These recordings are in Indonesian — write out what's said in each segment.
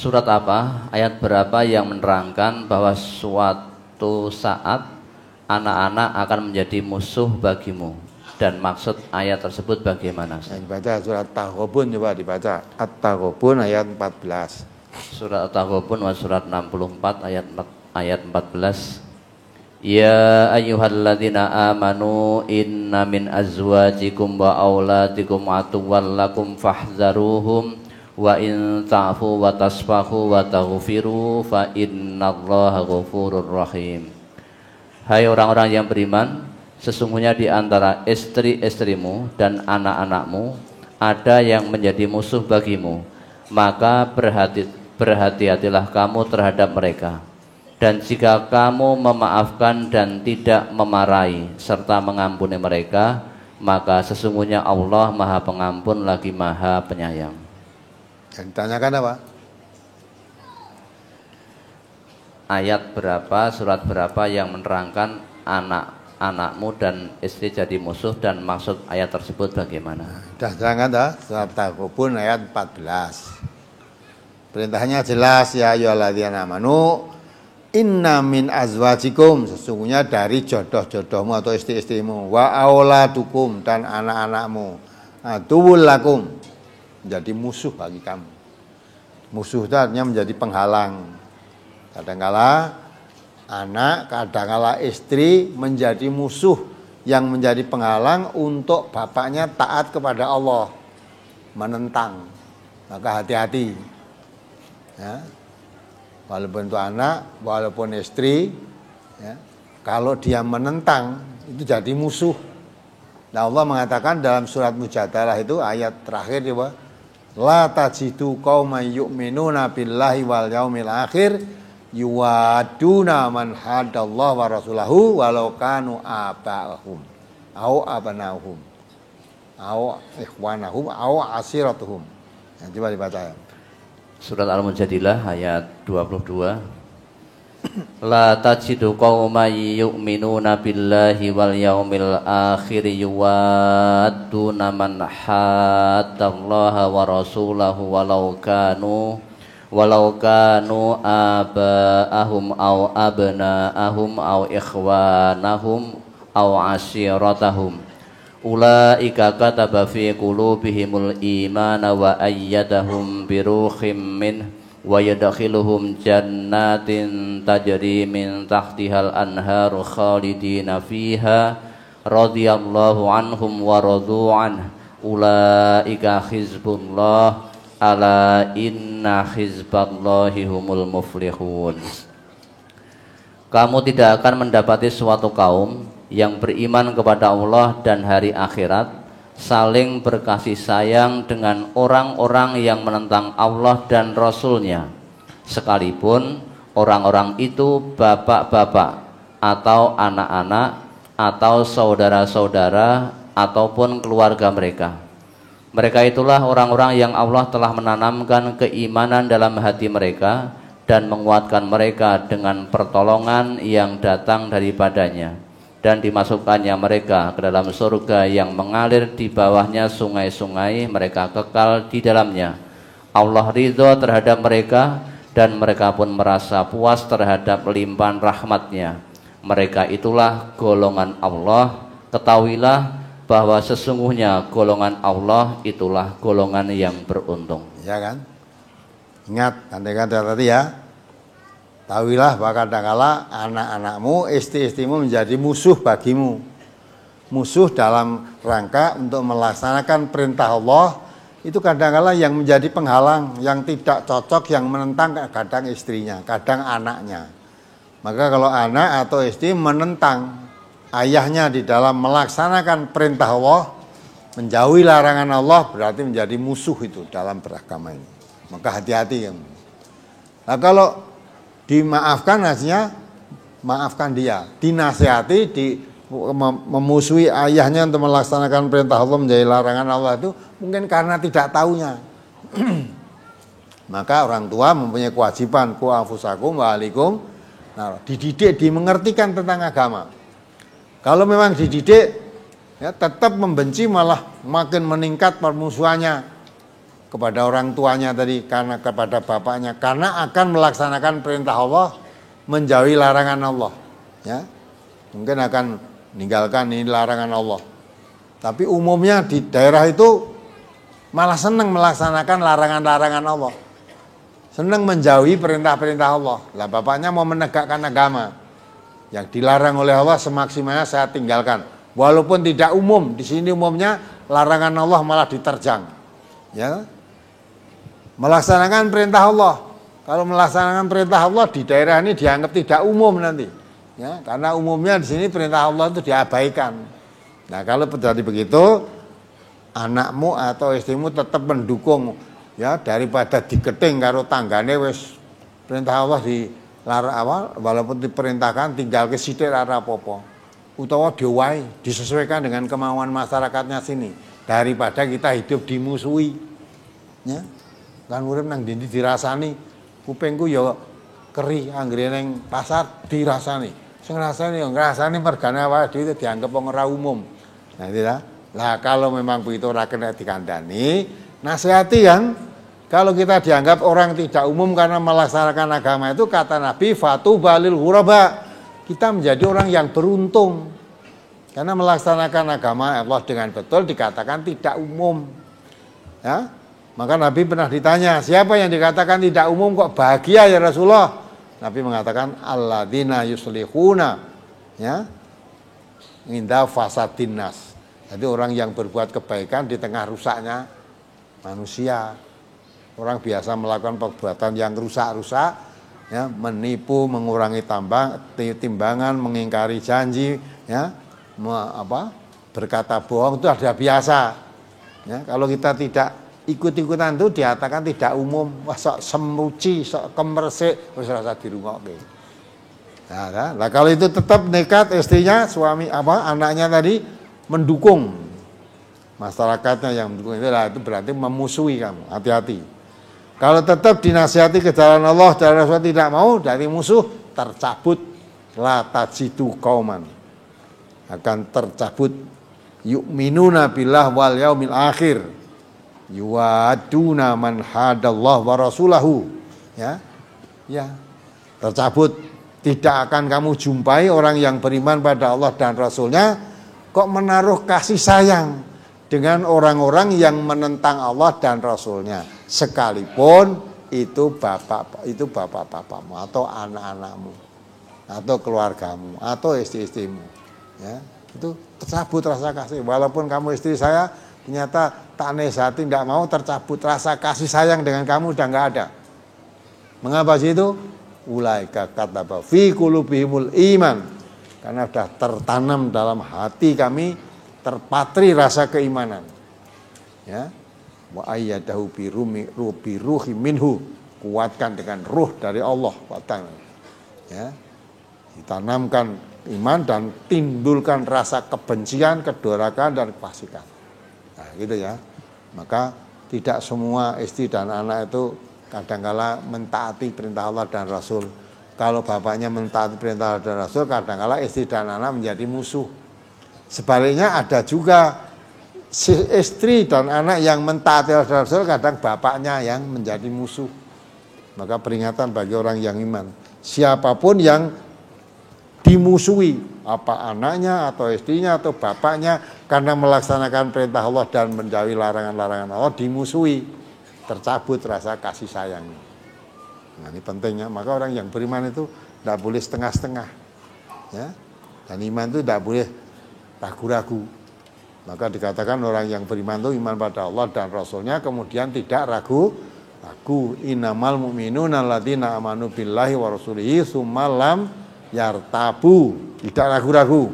Surat apa, ayat berapa yang menerangkan bahwa suatu saat anak-anak akan menjadi musuh bagimu? Dan maksud ayat tersebut bagaimana? Dibaca surat Taghabun, coba dibaca. At-Taghabun ayat 14. Surat At-Taghabun surat 64 ayat 14. Ya ayyuhalladzina amanu inna min azwajikum wa auladikum aduwwan lakum fahzaruhum wa in ta'fu wa tasfahu wa taghfiru fa innallaha ghafurur rahim. Hai orang-orang yang beriman, sesungguhnya di antara istri-istrimu dan anak-anakmu ada yang menjadi musuh bagimu, maka berhati-hatilah kamu terhadap mereka. Dan jika kamu memaafkan dan tidak memarahi serta mengampuni mereka, maka sesungguhnya Allah Maha Pengampun lagi Maha Penyayang. Yang ditanyakan apa? Ayat berapa, surat berapa yang menerangkan anak-anakmu dan istri jadi musuh, dan maksud ayat tersebut bagaimana? Sudah terangkan dah, surat Taghabun ayat 14. Perintahnya jelas, ya ayyuhalladzina amanu inna min azwajikum, sesungguhnya dari jodoh-jodohmu atau istri-istrimu, wa auladukum, dan anak-anakmu, aduwwul lakum, menjadi musuh bagi kamu. Musuh itu artinya menjadi penghalang. Kadangkala anak, kadangkala istri menjadi musuh yang menjadi penghalang untuk bapaknya taat kepada Allah, menentang. Maka hati-hati ya. Walaupun itu anak, walaupun istri ya, kalau dia menentang itu jadi musuh. Nah, Allah mengatakan dalam surat Mujadalah itu ayat terakhir ya, la tajidu qauman yu'minuna billahi wal yaumil akhir yuwaduna man hadallahu wa rasulahu walau kanu aba'ahum au abanahum au ikhwanahum au asiratuhum. Nah, coba dibaca ya. Surat Al-Mujadilah ayat 22. La tajidu qauman yu'minuna billahi wal yaumil akhir yuwadduna man haddallaha wa rasulahu walau kanu aba'ahum aw abna'ahum aw ikhwanahum aw asyiratahum. Ulaika kataba fi qulubihimul imana wa ayyadahum biruhim min wa yadkhiluhum jannatin tajri min tahtihal anharu khalidina fiha radhiyallahu anhum wa radu an. Ulaika hizbullah ala inna hizballahi humul muflihun. Kamu tidak akan mendapati suatu kaum yang beriman kepada Allah dan hari akhirat saling berkasih sayang dengan orang-orang yang menentang Allah dan Rasulnya, sekalipun orang-orang itu bapak-bapak atau anak-anak atau saudara-saudara ataupun keluarga mereka. Mereka itulah orang-orang yang Allah telah menanamkan keimanan dalam hati mereka dan menguatkan mereka dengan pertolongan yang datang daripadanya, dan dimasukkannya mereka ke dalam surga yang mengalir di bawahnya sungai-sungai, mereka kekal di dalamnya. Allah ridho terhadap mereka dan mereka pun merasa puas terhadap limpahan rahmatnya. Mereka itulah golongan Allah. Ketahuilah bahwa sesungguhnya golongan Allah itulah golongan yang beruntung. Ya kan? Ingat kata-kata tadi ya. Tahuilah bahwa kadangkala anak-anakmu, istri-istrimu menjadi musuh bagimu. Musuh dalam rangka untuk melaksanakan perintah Allah, itu kadangkala yang menjadi penghalang, yang tidak cocok, yang menentang kadang istrinya, kadang anaknya. Maka kalau anak atau istri menentang ayahnya di dalam melaksanakan perintah Allah, menjauhi larangan Allah, berarti menjadi musuh itu dalam beragama ini. Maka hati-hati. Nah, kalau dimaafkan hasilnya maafkan dia, dinasihati, memusuhi ayahnya untuk melaksanakan perintah Allah, menjauhi larangan Allah, itu mungkin karena tidak tahunya. Maka orang tua mempunyai kewajiban ku anfusakum wa ahlikum, nah, dididik, dimengertikan tentang agama. Kalau memang dididik ya, tetap membenci, malah makin meningkat permusuhannya kepada orang tuanya tadi, karena kepada bapaknya, karena akan melaksanakan perintah Allah, menjauhi larangan Allah. Ya, mungkin akan meninggalkan ini larangan Allah. Tapi umumnya di daerah itu malah senang melaksanakan larangan-larangan Allah, senang menjauhi perintah-perintah Allah. Lah bapaknya mau menegakkan agama, yang dilarang oleh Allah semaksimalnya saya tinggalkan. Walaupun tidak umum, di sini umumnya larangan Allah malah diterjang. Ya, melaksanakan perintah Allah. Kalau melaksanakan perintah Allah di daerah ini dianggap tidak umum nanti. Ya, karena umumnya di sini perintah Allah itu diabaikan. Nah, kalau terjadi begitu, anakmu atau istrimu tetap mendukung, ya, daripada diketing karo tanggane wis perintah Allah dilarang awal, walaupun diperintahkan tinggal ke sithik ora apa-apa. Utawa diwai disesuaikan dengan kemauan masyarakatnya sini, daripada kita hidup dimusuhi. Ya, kan urip nang ndi dirasani, kupingku ya keri anggere ning pasar dirasani. Sing ngrasani ya ngrasani mergane awake dhewe dianggap wong ora umum. Nah, itu lah. Lah kalau memang begitu ora kena dikandani, nasihati kan. Kalau kita dianggap orang tidak umum karena melaksanakan agama itu, kata Nabi, fatuba lil ghuraba. Kita menjadi orang yang beruntung. Karena melaksanakan agama Allah dengan betul dikatakan tidak umum. Ya, maka Nabi pernah ditanya, siapa yang dikatakan tidak umum kok bahagia ya Rasulullah? Nabi mengatakan alladzina yuslihuna, ya, inda fasadin nas. Jadi orang yang berbuat kebaikan di tengah rusaknya manusia. Orang biasa melakukan perbuatan yang rusak-rusak, ya, menipu, mengurangi timbangan, mengingkari janji, ya, berkata bohong itu ada biasa. Ya, kalau kita tidak ikut-ikutan itu dikatakan tidak umum. Wah, sok semuci, sok kemersik, wis rasa dirungokke. Nah, kalau itu tetap nekat istrinya, suami anaknya tadi mendukung, masyarakatnya yang mendukung itu berarti memusuhi kamu. Hati-hati. Kalau tetap dinasihati ke jalan Allah dan Rasul tidak mau, dari musuh tercabut, la tajidu qauman, akan tercabut, yu'minuna billah wal yaumil akhir, yuwaduna man hadallah wa rasulahu. Ya, tercabut. Tidak akan kamu jumpai orang yang beriman pada Allah dan Rasulnya kok menaruh kasih sayang dengan orang-orang yang menentang Allah dan Rasulnya, sekalipun itu bapak-bapakmu atau anak-anakmu atau keluargamu atau istri-istrimu. Ya, itu tercabut rasa kasih. Walaupun kamu istri saya, ternyata tak nasihati tidak mau, tercabut rasa kasih sayang dengan kamu udah nggak ada. Mengapa sih itu? Ulaika kataba fi qulubihimul iman, karena sudah tertanam dalam hati kami, terpatri rasa keimanan. Ya, wa ayyadahu bi ruhi minhu, kuatkan dengan ruh dari Allah. Ya, ditanamkan iman dan timbulkan rasa kebencian, kedurakan dan kefasikan. Nah, gitu ya. Maka tidak semua istri dan anak itu kadangkala mentaati perintah Allah dan Rasul. Kalau bapaknya mentaati perintah Allah dan Rasul, kadangkala istri dan anak menjadi musuh. Sebaliknya ada juga istri dan anak yang mentaati Allah dan Rasul, kadang bapaknya yang menjadi musuh. Maka peringatan bagi orang yang iman, siapapun yang dimusuhi, apa anaknya atau istrinya atau bapaknya, karena melaksanakan perintah Allah dan menjauhi larangan-larangan Allah, dimusuhi, tercabut rasa kasih sayangnya. Nah, ini pentingnya. Maka orang yang beriman itu tidak boleh setengah-setengah, ya. Dan iman itu tidak boleh ragu-ragu. Maka dikatakan orang yang beriman itu iman pada Allah dan Rasulnya, kemudian tidak ragu-ragu. Innamal mu'minuna alladzina amanu billahi wa rasulihi tsumma lam yartabu. Tidak ragu-ragu.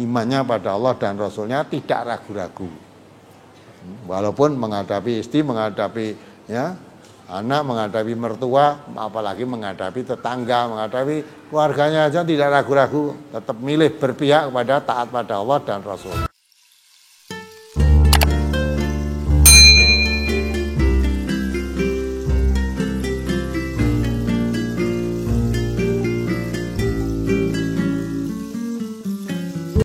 Imannya pada Allah dan Rasulnya tidak ragu-ragu. Walaupun menghadapi istri, menghadapi, ya, anak, menghadapi mertua, apalagi menghadapi tetangga, menghadapi keluarganya aja tidak ragu-ragu, tetap milih berpihak kepada taat pada Allah dan Rasul.